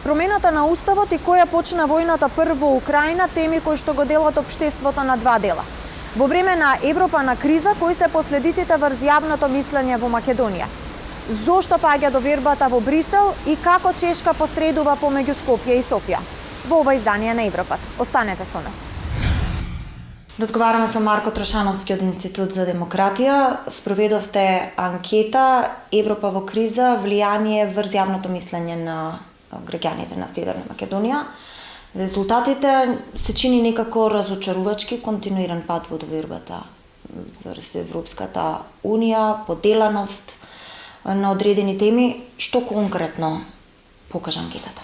Промената на Уставот и која почна војната прво во Украина, теми кои што го делат општеството на два дела. Во време на Европа на криза, кои се последиците врз јавното мислење во Македонија? Зошто паѓа довербата во Брисел и како Чешка посредува помеѓу Скопје и Софија? Во ова издание на ЕВРОПАТ. Останете со нас. Разговараме со Марко Трошановски од Институт за демократија. Спроведовте анкета Европа во криза, влијание врз јавното мислење на граѓаните на Северна Македонија. Резултатите се чини некако разочарувачки, континуиран пад во довербата врз Европската Унија, поделеност на одредени теми. Што конкретно покажа анкетата?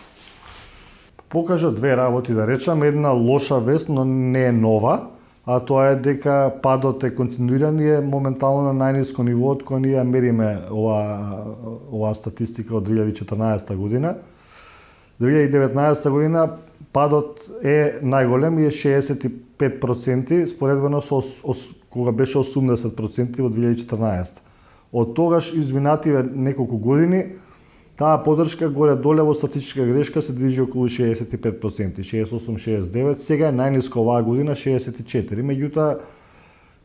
Покажа две работи, да речам. Една лоша вест, но не е нова, а тоа е дека падот е континуиран и е моментално на најниско ниво од кој ние мериме ова статистика од 2014 година. 2019 година падот е најголем и е 65%, споредбено со кога беше 80% во 2014. Од тогаш изминативе неколку години таа поддршка горе-доле во статистичка грешка се движи околу 65%, 68-69, сега е најниско оваа година 64. Меѓутоа,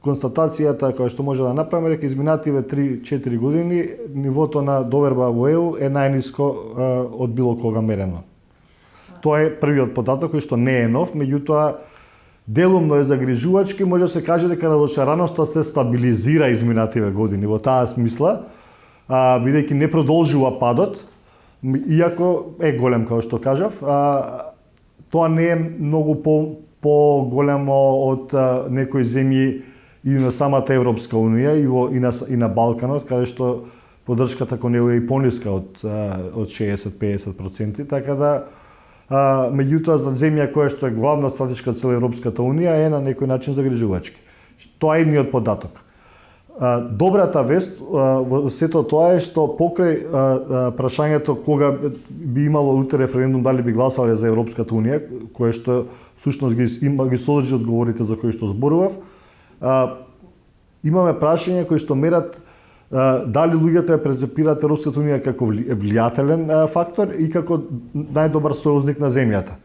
констатацијата која што може да направиме дека изминативе 3-4 години нивото на доверба во ЕУ е најниско од било кога мерено. Тоа е првиот податок кој што не е нов, меѓутоа делумно е загрижувачки, може да се каже дека разочараноста се стабилизира изминативе години во таа смисла, бидејќи не продолжува падот, иако е голем, како што кажав. Тоа не е многу по-големо од некои земји и на самата Европска Унија и на Балканот, каде што поддршката кон него е и пониска од 60-50%, така да меѓутоа за земја која што е главна стратешка цел Европската Унија е на некој начин загрижувачки. Тоа е едниот податок. Добрата вест во сето тоа е што покрај прашањето кога би имало утре референдум дали би гласале за Европската Унија, кое што всушност ги содржи одговорите за кои што зборував, имаме прашања кои што мерат дали луѓето ја прецепираат Европската Унија како влијателен фактор и како најдобар сојузник на земјата.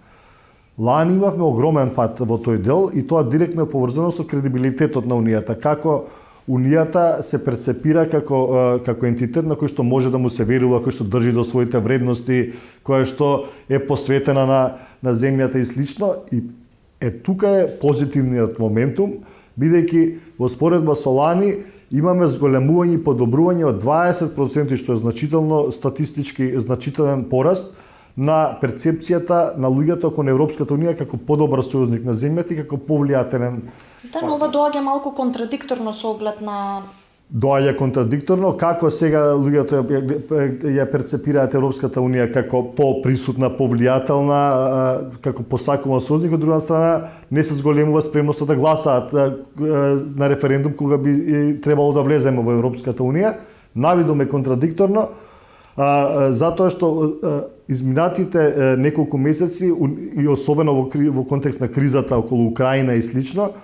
Лани имавме огромен пат во тој дел и тоа директно е поврзано со кредибилитетот на Унијата, како Унијата се прецепира како ентитет на кој што може да му се верува, кој што држи до своите вредности, која што е посветена на земјата и слично. И тука е позитивниот моментум, бидејќи во споредба со лани имаме зголемување и подобрување од 20%, што е значително статистички значителен пораст на перцепцијата на луѓето кон Европската Унија како подобар сојузник на земјата и како повлијателен. Да, но ова доаѓа малку контрадикторно со оглед на... Доаѓа контрадикторно, како сега луѓето ја перцепираат Европската Унија како поприсутна, повлијателна, како посакува сојузник, од друга страна не се зголемува спремноста да гласаат на референдум кога би требало да влеземе во Европската Унија. Навидом е контрадикторно, затоа што изминатите неколку месеци и особено во контекст на кризата околу Украина и слично,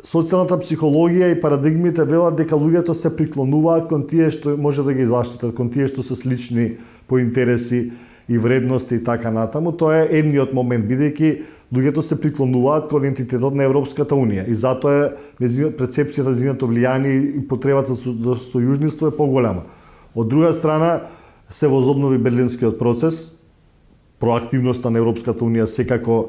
социјалната психологија и парадигмите велат дека луѓето се приклонуваат кон тие што може да ги заштитат, кон тие што се слични по интереси и вредности и така натаму. Тоа е едниот момент, бидејќи луѓето се приклонуваат кон ентитетот на Европската Унија и затоа перцепцијата за нивното влијание и потребата за сојужништво е поголема. Од друга страна се возобнови Берлинскиот процес, проактивноста на Европската Унија секако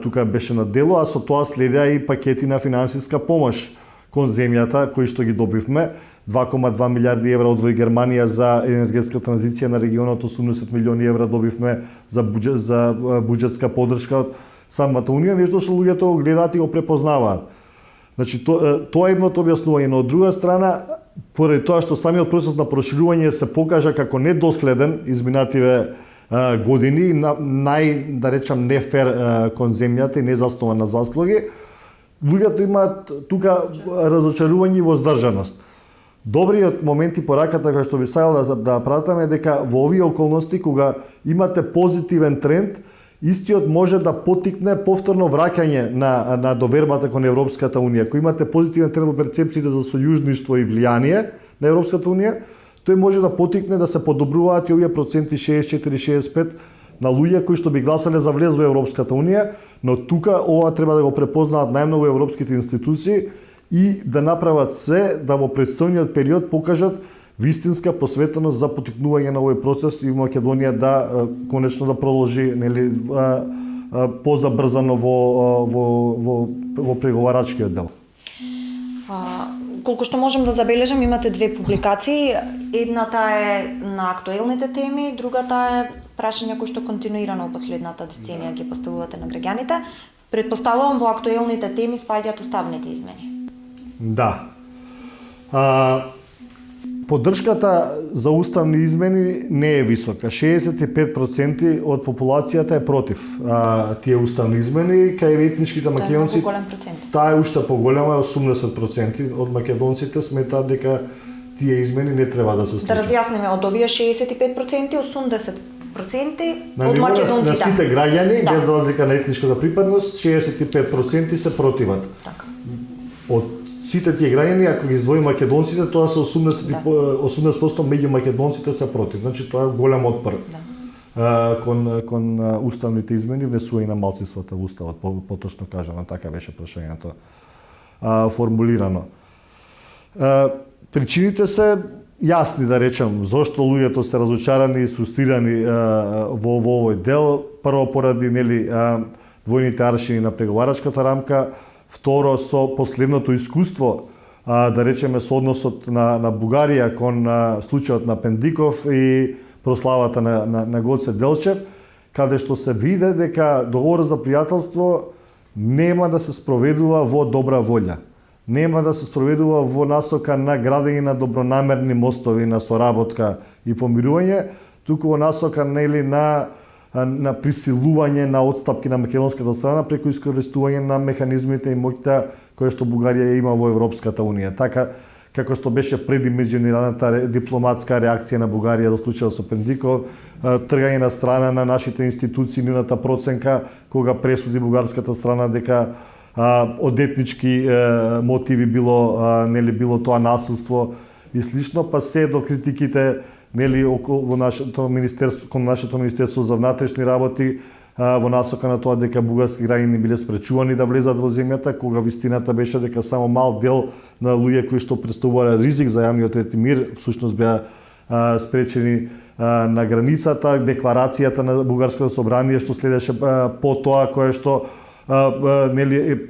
тука беше на дело, а со тоа следеа и пакети на финансиска помош кон земјата, кои што ги добивме. 2,2 милиарди евра одвои Германија за енергетска транзиција на регионот, 80 милиони евра добивме за буџетска поддршка од самата Унија, нешто што луѓето го гледаат и го препознаваат. Значи, тоа е едното објаснување, но од друга страна, поради тоа што самиот процес на проширување се покажа како недоследен изминативе години, да речам, нефер кон земјата и незаснован на заслуги, луѓето имаат тука разочарување и воздржаност. Добриот момент и пораката која што би сакал да пратаме е дека во овие околности, кога имате позитивен тренд, истиот може да потикне повторно враќање на довербата кон Европската Унија. Ако имате позитивен тренд во перцепциите за сојужништво и влијание на Европската Унија, тој може да потикне да се подобруваат и овие проценти 64-65 на луѓе кои што би гласале за влез во Европската Унија, но тука ова треба да го препознаат најмногу европските институции и да направат се да во предстојниот период покажат вистинска посветеност за потикнување на овој процес и Македонија да конечно да продолжи нели позабрзано во преговарачкиот дел. Колку што можем да забележам, имате две публикации. Едната е на актуелните теми, другата е прашања кои што континуирано во последната деценија ги поставувате на граѓаните. Предпоставувам во актуелните теми спаѓаат уставните измени. Да. Поддршката за уставни измени не е висока. 65% од популацијата е против тие уставни измени, кај етничките македонци таа е уште поголема, 80% од македонците сметаат дека тие измени не треба да се случат. Да разјасниме, од овие 65%, 80% од македонците. На сите граѓани, без разлика на етничката припадност, 65% се противат. Така. Од сите тие граѓани, ако ги издвои македонците, тоа се 80% меѓу македонците се против. Значи тоа е голем отпор кон уставните измени, внесување на малцинствата во уставот, поточно кажано, така беше прашањето формулирано. Причините се јасни, да речем, зошто луѓето се разочарани и фрустрирани во овој дел. Прво поради двојните аршини на преговарачката рамка, второ со последното искуство, да речеме со односот на Бугарија кон случајот на Пендиков и прославата на Гоце Делчев, каде што се виде дека договорот за пријателство нема да се спроведува во добра волја. Нема да се спроведува во насока на градење на добронамерни мостови на соработка и помирување, туку во насока на присилување на отстапки на македонската страна преку искористување на механизмите и моќта кои што Бугарија има во Европската Унија. Така како што беше предимenzionираната дипломатска реакција на Бугарија за случајот со Пендиков, тргање на страна на нашите институции, нивната проценка кога пресуди бугарската страна дека од етнички мотиви било тоа насилство и слично, па се до критиките во нашето министерство, кон нашето министерство за внатрешни работи, во насока на тоа дека бугарски граѓани биле спречувани да влезат во земјата, кога вистината беше дека само мал дел на луѓе кои што представувале ризик за јавниот ред и мир, всушност беа спречени на границата. Декларацијата на бугарското собрание што следеше по тоа, кое што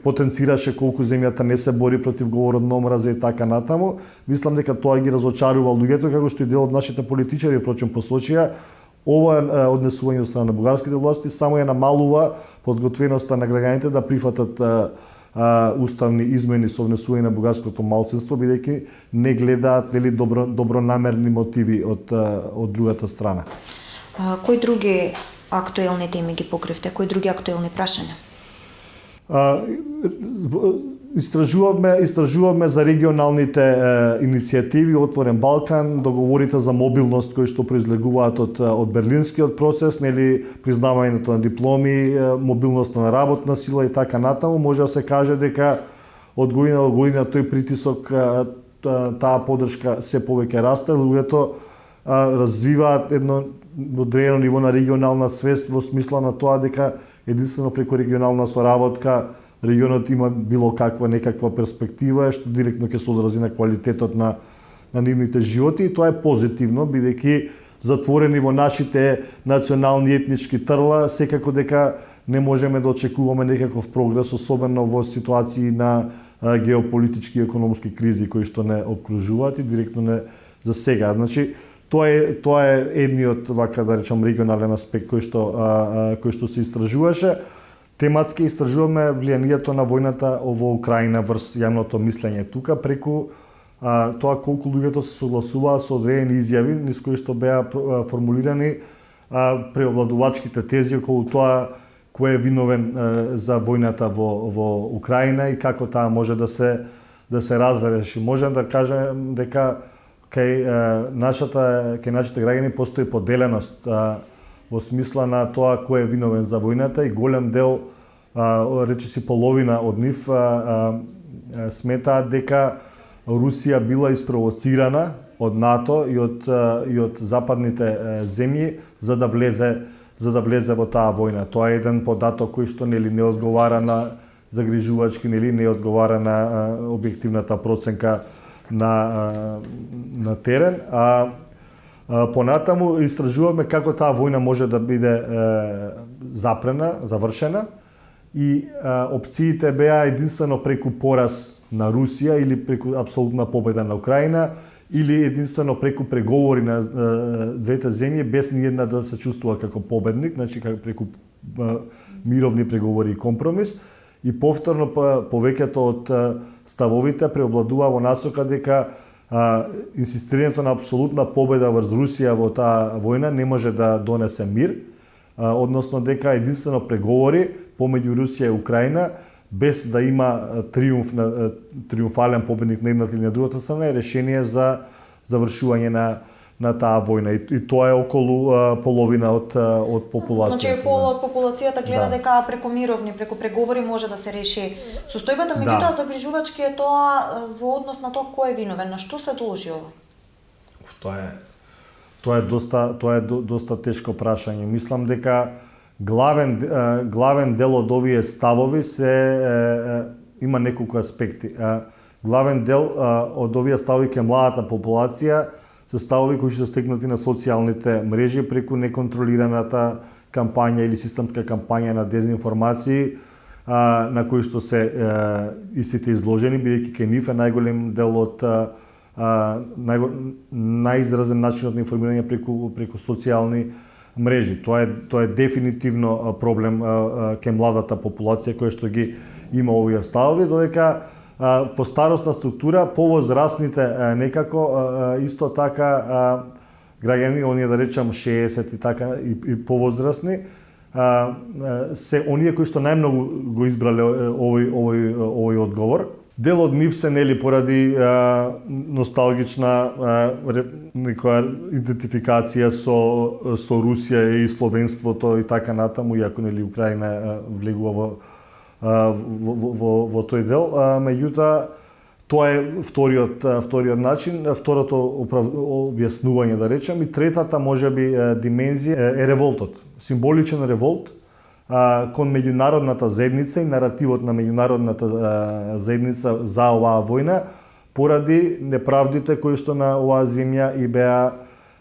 потенцираше колку земјата не се бори против говорот на омраза и така натаму. Мислам дека тоа ги разочарува луѓето, како што и дел од нашите политичари впрочем посочија. Ова однесување од страна на бугарските власти само ја намалува подготвеноста на граѓаните да прифатат уставни измени со внесување на бугарското малцинство, бидејќи не гледаат добронамерни мотиви од другата страна. Кои други актуелни теми ги покривте? Кои други актуелни прашања? Истражувавме за регионалните иницијативи, Отворен Балкан, договорите за мобилност кои што произлегуваат од Берлинскиот процес, признавањето на дипломи, мобилност на работна сила и така натаму. Може да се каже дека од година до година тој притисок, таа поддршка се повеќе расте, луѓето развиваат едно одредено ниво на регионална свест во смисла на тоа дека единствено преку регионална соработка регионот има било каква некаква перспектива што директно ќе се одрази на квалитетот на нивните животи, и тоа е позитивно, бидејќи затворени во нашите национални етнички трла, секако дека не можеме да очекуваме некаков прогрес, особено во ситуации на геополитички и економски кризи кои што не обкружуваат и директно не за сега. Значи, тоа е едниот, вака да речам, регионален аспект кој што се истражуваше. Тематски истражуваме влијанието на војната во Украина врз јавното мислење тука преку тоа колку луѓето се согласуваат со одредени изјави низ кои што беа формулирани преовладувачките тези околу тоа кој е виновен за војната во Украина и како таа може да се разреши. Можем да кажем дека кај нашите граѓани постои поделеност во смисла на тоа кој е виновен за војната, и голем дел, речиси половина од нив, сметаат дека Русија била испровоцирана од НАТО и од западните земји за да влезе во таа војна. Тоа е еден податок кој што не одговара на загрижувачки, не одговара на објективната проценка на терен. Понатаму истражуваме како таа војна може да биде завршена и опциите беа единствено преку пораз на Русија или преку апсолутна победа на Украина или единствено преку преговори на двете земји без ниедна да се чувствува како победник, значи преку мировни преговори и компромис. И повторно повеќето од ставовите преобладува во насока дека инсистирањето на апсолутна победа врз Русија во таа војна не може да донесе мир, односно дека единствено преговори помеѓу Русија и Украина без да има триумфален победник на едната или на другата страна е решение за завршување на таа војна. И тоа е околу половина од популацијата. Значи пола од популацијата гледа дека преку мировни, преку преговори може да се реши состојбата, меѓутоа загрижувачки е тоа во однос на тоа кој е виновен, на што се должи ова? Тоа е доста тешко прашање. Мислам дека главен дел од овие ставови има неколку аспекти. Главен дел од овие ставови кај младата популација се ставови кои се стекнати на социјалните мрежи преку неконтролираната кампања или системска кампања на дезинформации на кои што се истите изложени, бидејќи кај нив е најголем дел од најизразен начинот на информирање преку социјални мрежи. Тоа е дефинитивно проблем кај младата популација која што ги има овие ставови, додека по старосна структура повозрастните некако исто така граѓани, оние да речам 60 и така и повозрастни, се оние кои што најмногу го избрале овој одговор. Дел од нив се поради носталгична некоја идентификација со Русија и словенството и така натаму, иако Украина влегува во тој дел, меѓутоа тоа е вториот начин, второто објаснување да речем, и третата можеби димензија е револтот, символичен револт кон меѓународната заедница и наративот на меѓународната заедница за оваа војна поради неправдите кои што на оваа земја и беа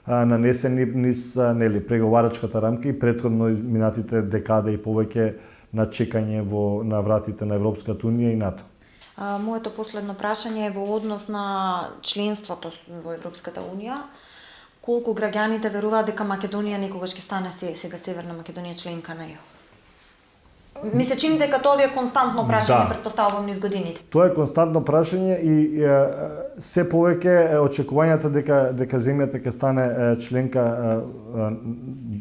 нанесени низ преговарачката рамка и претходно минатите декада и повеќе на чекање на вратите на Европската унија и НАТО. Моето последно прашање е во однос на членството во Европската унија. Колку граѓаните веруваат дека Македонија некогаш ќе стане сега Северна Македонија членка на ЕУ? Ми се чини дека тоа е константно прашање, претпоставувам низ годините. Тоа е константно прашање и се повеќе очекувањата дека земјата ќе стане членка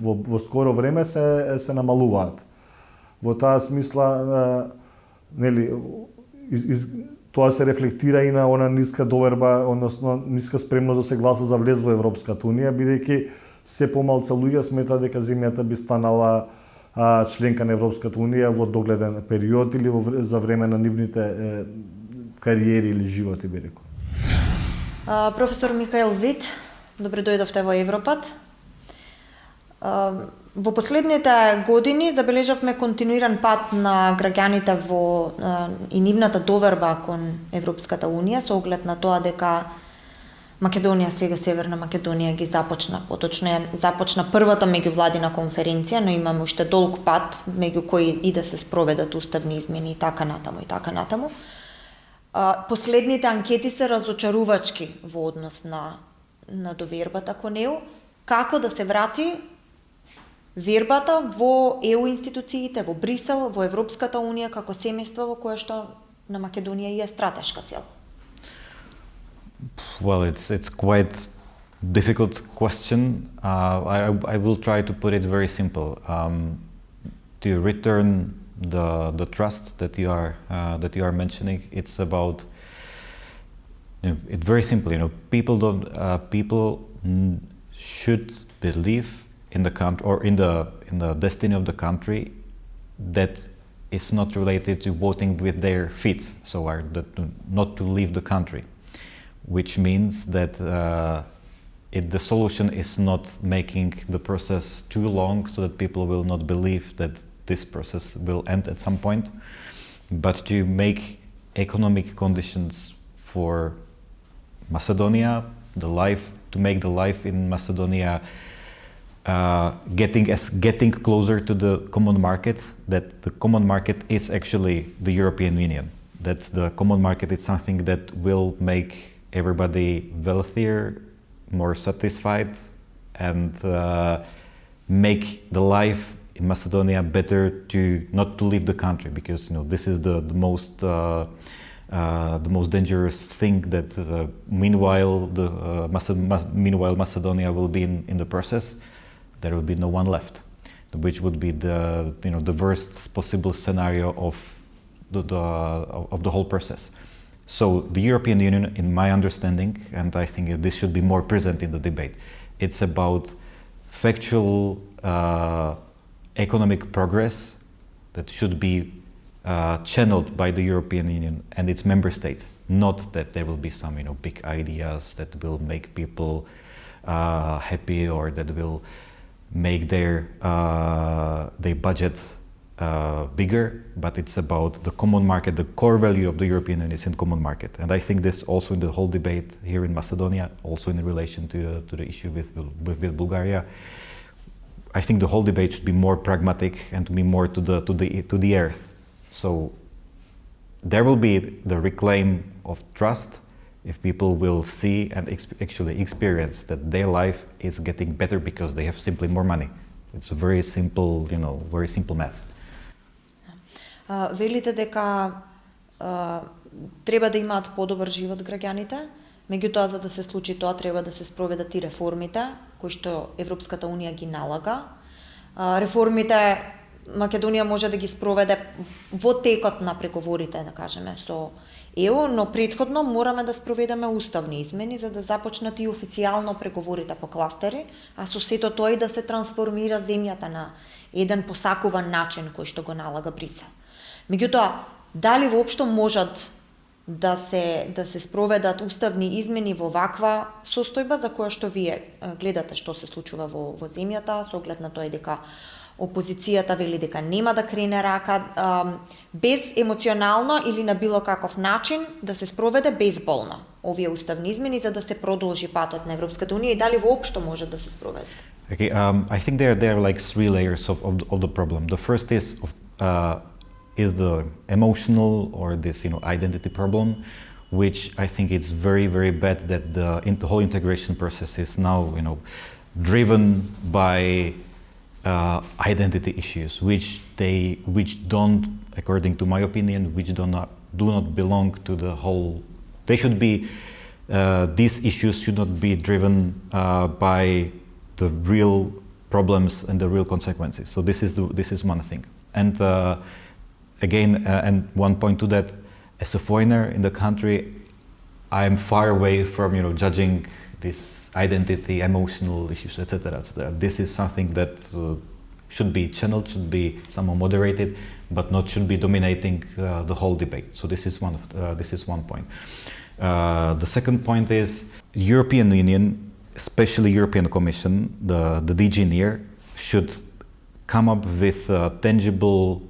во скоро време се намалуваат. Во таа смисла, тоа се рефлектира и на она ниска доверба, односно ниска спремност да се гласа за влез во Европската унија, бидејќи се помалку луѓе сметаат дека земјата би станала членка на Европската унија во догледен период или за време на нивните кариери или животи, би рекол. Професор Михаил Вит, добре дојдовте во Европат. Во последните години забележавме континуиран пат на граѓаните и нивната доверба кон Европската унија со оглед на тоа дека Македонија, сега Северна Македонија ги започна, поточно започна првата меѓувладина конференција, но имаме уште долг пат меѓу кои и да се спроведат уставни измени и така натаму. Последните анкети се разочарувачки во однос на довербата кон ЕУ. Како да се врати вербата во ЕУ институциите, во Брисел, во Европската унија како семејство во кое што на Македонија е стратешка цел? Well, it's quite difficult question. I will try to put it very simple. To return the trust that you are mentioning, it's about it's very simple. People should believe in the country or in the destiny of the country that is not related to voting with their feet, so not to leave the country. which means that the solution is not making the process too long so that people will not believe that this process will end at some point, but to make economic conditions for Macedonia, to make the life in Macedonia getting closer to the common market, that the common market is actually the European Union. That's the common market. It's something that will make everybody wealthier, more satisfied, and make the life in Macedonia better, to not to leave the country, because this is the most dangerous thing, that meanwhile Macedonia will be in the process, there will be no one left, which would be the worst possible scenario of the whole process. So the European Union, in my understanding, and I think this should be more present in the debate, it's about factual economic progress that should be channeled by the European Union and its member states. Not that there will be some big ideas that will make people happy, or that will make their budgets bigger, but it's about the common market. The core value of the European Union is in common market, and I think this also in the whole debate here in Macedonia, also in relation to the issue with Bulgaria. I think the whole debate should be more pragmatic and to be more to the earth. So there will be the reclaim of trust if people will see and actually experience that their life is getting better because they have simply more money. It's a very simple, very simple math. Велите дека треба да имаат подобар живот граѓаните, меѓутоа за да се случи тоа треба да се спроведат и реформите кои што Европската унија ги налага. Реформите Македонија може да ги спроведе во текот на преговорите, да кажеме, со ЕУ, но претходно мораме да спроведеме уставни измени за да започнат и официјално преговорите по кластери, а со сето тоа и да се трансформира земјата на еден посакуван начин кој што го налага Брисел. Меѓутоа, дали воопшто можат да се спроведат уставни измени во ваква состојба за која што вие гледате што се случува во земјата, со оглед на тоа дека опозицијата вели дека нема да крене рака, без емоционално или на било каков начин да се спроведе безболно овие уставни измени за да се продолжи патот на Европската унија, и дали воопшто може да се спроведе? Okay, I think there are like three layers of the problem. The first is the emotional or this identity problem, which I think it's very, very bad that the whole integration process is now driven by identity issues, which don't, according to my opinion, which do not belong to the whole. They should be these issues should not be driven by the real problems and the real consequences. So this is one thing. And again, and one point to that, as a foreigner in the country, I am far away from judging this identity, emotional issues, etc., etc. This is something that should be channeled, should be somehow moderated, but not should be dominating the whole debate. So this is one point. The second point is European Union, especially European Commission, the DG NEAR, should come up with a tangible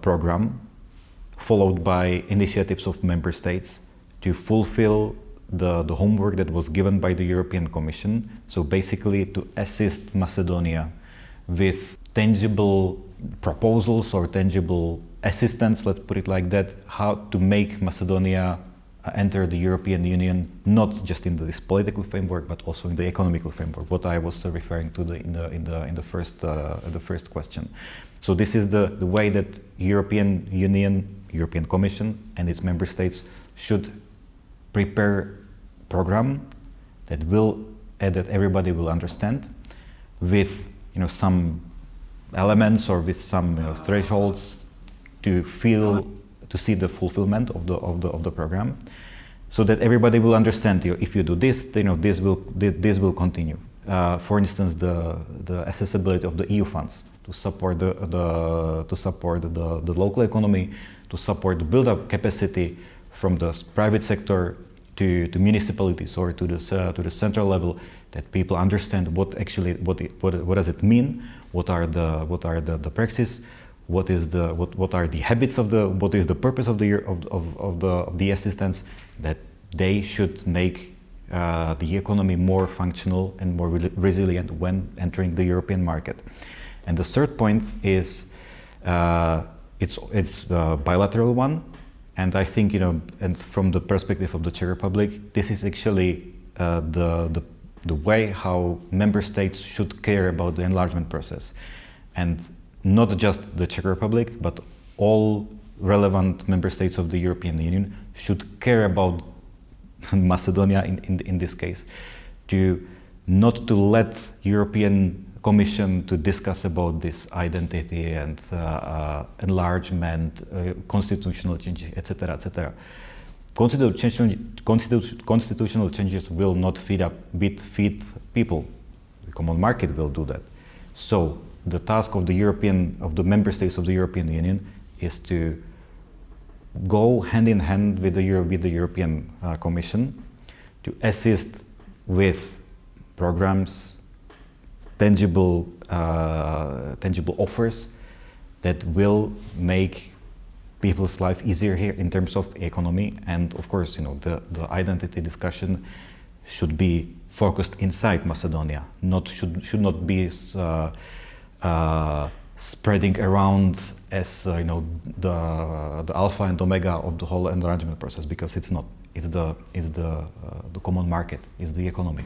program followed by initiatives of member states to fulfill the homework that was given by the European Commission. So basically to assist Macedonia with tangible proposals or tangible assistance, let's put it like that, how to make Macedonia enter the European Union, not just in this political framework, but also in the economical framework, what I was referring to in the first question. So this is the way that European Union, European Commission and its member states should prepare program that everybody will understand, with some elements or with some thresholds to see the fulfillment of the program, so that everybody will understand. If you do this, this will continue. For instance, the accessibility of the EU funds to support the local economy, to support the build-up capacity from the private sector to municipalities or to the central level, that people understand what does it mean, what are the practices, what are the habits what is the purpose of the assistance, that they should make the economy more functional and more resilient when entering the European market. And the third point is it's a bilateral one, and I think, and from the perspective of the Czech Republic, this is actually the way how member states should care about the enlargement process, and not just the Czech Republic, but all relevant member states of the European Union should care about Macedonia in this case, not to let European Commission to discuss about this identity and enlargement, constitutional changes, etc., etc. Constitutional changes will not feed people. The common market will do that. So the task of the member states of the European Union is to go hand in hand with the European Commission to assist with programs, tangible offers that will make people's life easier here in terms of economy. And of course, the identity discussion should be focused inside Macedonia, should not be spreading around as the alpha and omega of the whole enlargement process, because it's not. It's the common market, it's the economy.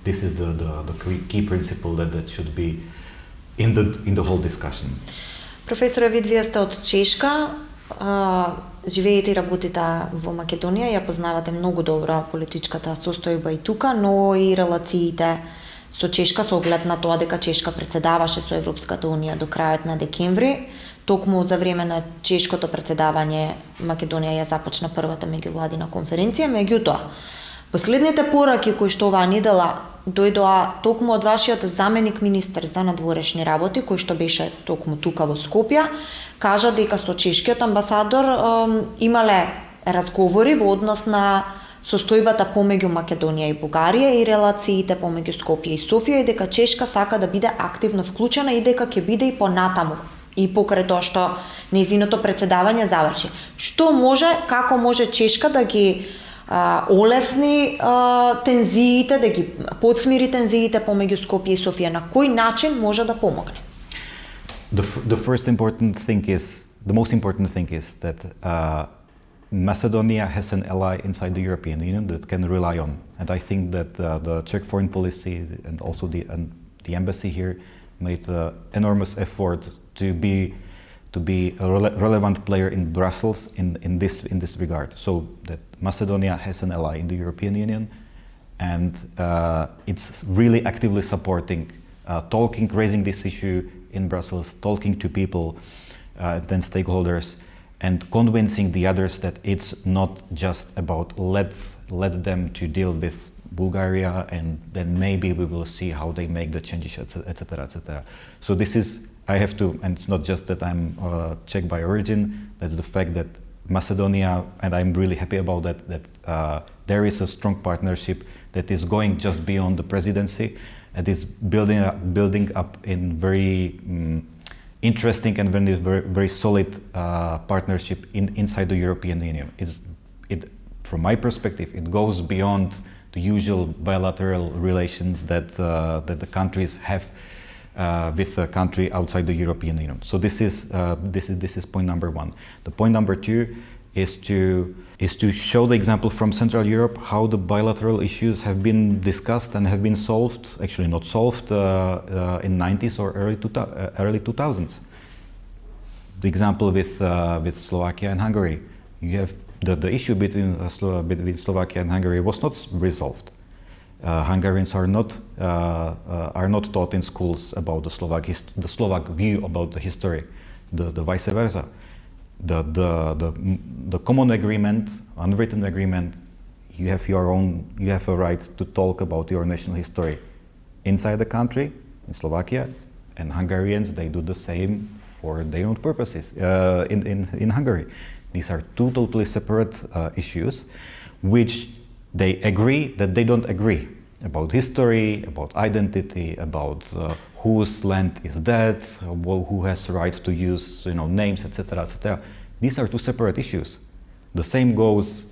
This is the key principle that should be in the whole discussion. Професоре, вие сте од Чешка, живеете и работите во Македонија, ја познавате многу добро политичката состојба и тука, но и релациите со Чешка, со оглед на тоа дека Чешка председаваше со Европската унија до крајот на декември. Токму за време на чешкото председавање Македонија ја започна првата меѓувладина конференција. Меѓутоа, последните пораки кои што оваа недела дојдоа токму од вашиот заменик министер за надворешни работи, кој што беше токму тука во Скопје, кажа дека со чешкиот амбасадор имале разговори во однос на состојбата помеѓу Македонија и Бугарија и релациите помеѓу Скопје и Софија, и дека Чешка сака да биде активно вклучена и дека ќе биде и понатаму и покрај тоа што нејзиното председавање заврши. Што може, како може Чешка да ги олесни тензиите, да ги подсмири тензиите помеѓу Скопје и Софија? На кој начин може да помогне? The most important thing is that Macedonia has an ally inside the European Union that can rely on, and I think that the Czech foreign policy and also the embassy here made an enormous effort to be a relevant player in Brussels in this regard. So that Macedonia has an ally in the European Union, and it's really actively supporting, raising this issue in Brussels, talking to people, then stakeholders, and convincing the others that it's not just about let them to deal with Bulgaria, and then maybe we will see how they make the changes, etc., etc. So this is, I have to, and it's not just that I'm Czech by origin, that's the fact that Macedonia, and I'm really happy about that there is a strong partnership that is going just beyond the presidency, and is building up in very interesting and very solid partnership inside the European Union. From my perspective, it goes beyond the usual bilateral relations that the countries have with a country outside the European Union. So this is point number one. The point number two is to show the example from Central Europe how the bilateral issues have been discussed and have been solved, actually not solved, in 90s or early 2000s. The example with Slovakia and Hungary. You have the issue between Slovakia and Hungary was not resolved. Hungarians are not taught in schools about the Slovak view about the history, the vice versa. The common agreement, unwritten agreement, you have a right to talk about your national history inside the country, in Slovakia, and Hungarians, they do the same for their own purposes in Hungary. These are two totally separate issues, which they agree that they don't agree about history, about identity, about whose land is that, who has the right to use names, etc., etc. These are two separate issues. The same goes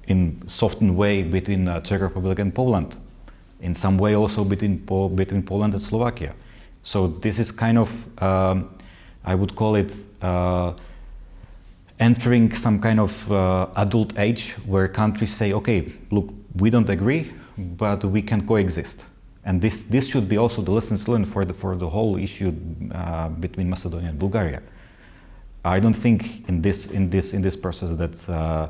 in softened way between Czech Republic and Poland, in some way also between Poland and Slovakia. So this is kind of, I would call it entering some kind of adult age where countries say, okay, look, we don't agree, but we can coexist. And this should be also the lessons learned for the whole issue between Macedonia and Bulgaria. I don't think in this process that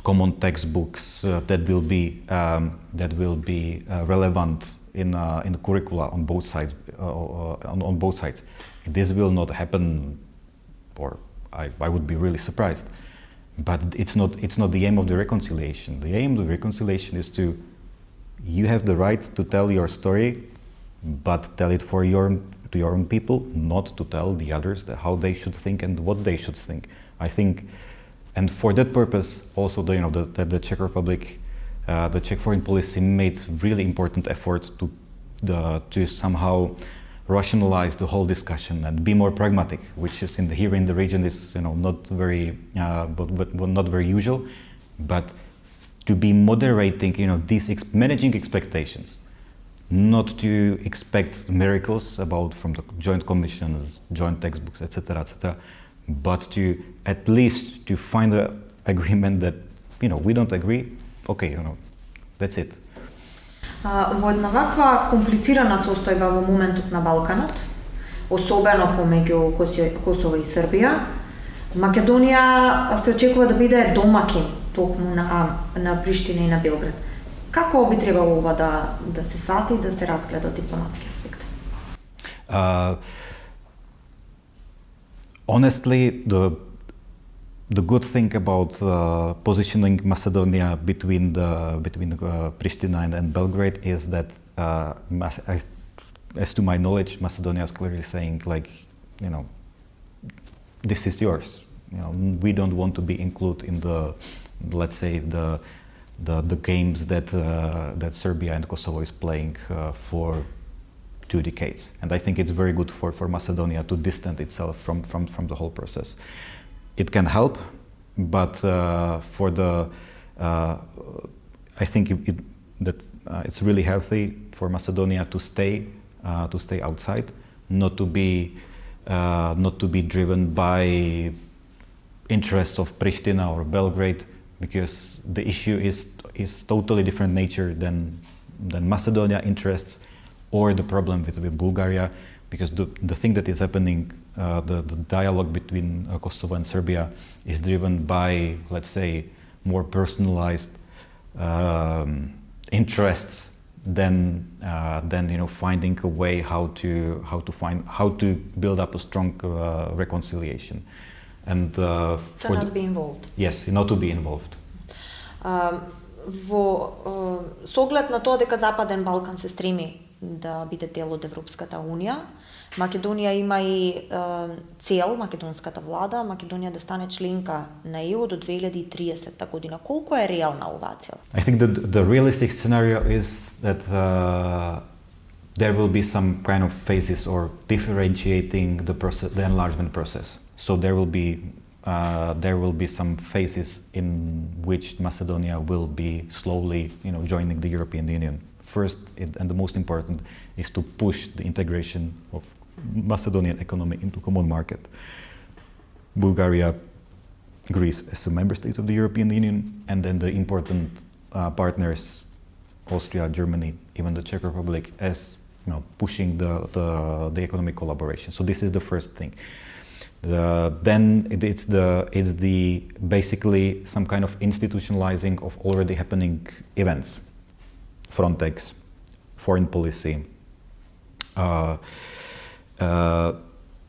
common textbooks that will be relevant in the curricula on both sides. On both sides, this will not happen, or I would be really surprised. But it's not the aim of the reconciliation. The aim of the reconciliation is you have the right to tell your story, but tell it to your own people, not to tell the others how they should think and what they should think. I think, and for that purpose, also the Czech Republic, the Czech foreign policy made really important effort to somehow rationalize the whole discussion and be more pragmatic, which is here in the region is not very but not very usual, but to be moderating these managing expectations, not to expect miracles from the joint commissions, joint textbooks, etc., etc., but to at least to find an agreement that we don't agree, okay, that's it. Во една ваква комплицирана состојба во моментот на Балканот, особено помеѓу Косово и Србија, Македонија се очекува да биде домакин токму на Приштина и на Белград. Како би требало ова да се свати и да се разгледа од дипломатски аспект? Honestly, the good thing about positioning Macedonia between Pristina and Belgrade is that, as to my knowledge, Macedonia is clearly saying, this is yours. We don't want to be included in let's say the games that Serbia and Kosovo is playing for 2 decades. And I think it's very good for Macedonia to distance itself from the whole process. It can help, but I think that it's really healthy for Macedonia to stay outside, not to be driven by interests of Pristina or Belgrade, because the issue is totally different nature than Macedonia interests or the problem with Bulgaria, because the thing that is happening, the dialogue between Kosovo and Serbia is driven by, let's say, more personalized interests than finding a way how to build up a strong reconciliation, and to not be involved. Yes, not to be involved. Со оглед на тоа дека Западен Балкан се стреми да биде дел од Европската унија, Македонија има и цел, македонската влада, Македонија да стане членка на ЕУ до 2030 година. Колку е реална оваа цел? I think the realistic scenario is that there will be some kind of phases or differentiating the enlargement process. So there will be some phases in which Macedonia will be slowly, joining the European Union. First, and the most important, is to push the integration of Macedonian economy into common market. Bulgaria, Greece as a member state of the European Union, and then the important partners, Austria, Germany, even the Czech Republic, as pushing the economic collaboration. So this is the first thing. Then it's the basically some kind of institutionalizing of already happening events, Frontex, foreign policy,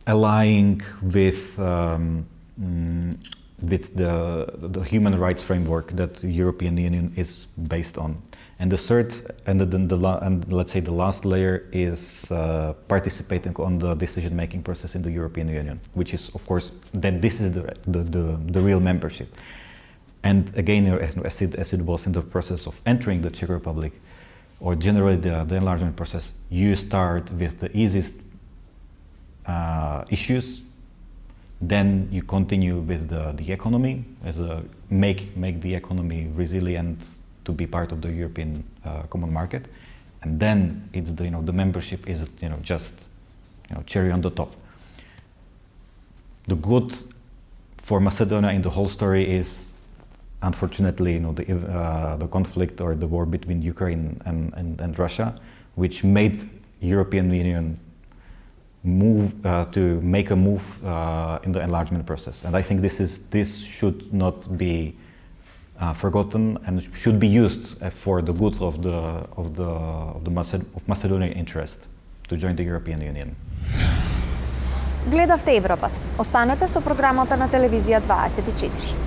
allying with the human rights framework that the European Union is based on. And the third, and let's say the last layer is participating on the decision-making process in the European Union, which is, of course, that this is the real membership. And again, as it was in the process of entering the Czech Republic, or generally the enlargement process, you start with the easiest issues, then you continue with the economy, make the economy resilient to be part of the European common market, and then it's the membership is just cherry on the top. The good for Macedonia in the whole story is, unfortunately, the conflict or the war between Ukraine and Russia, which made European Union make a move in the enlargement process. And I think this should not be forgotten and should be used for the good of Macedonian interest to join the European Union. Гледавте Европат. Останете со програмата на телевизија 24.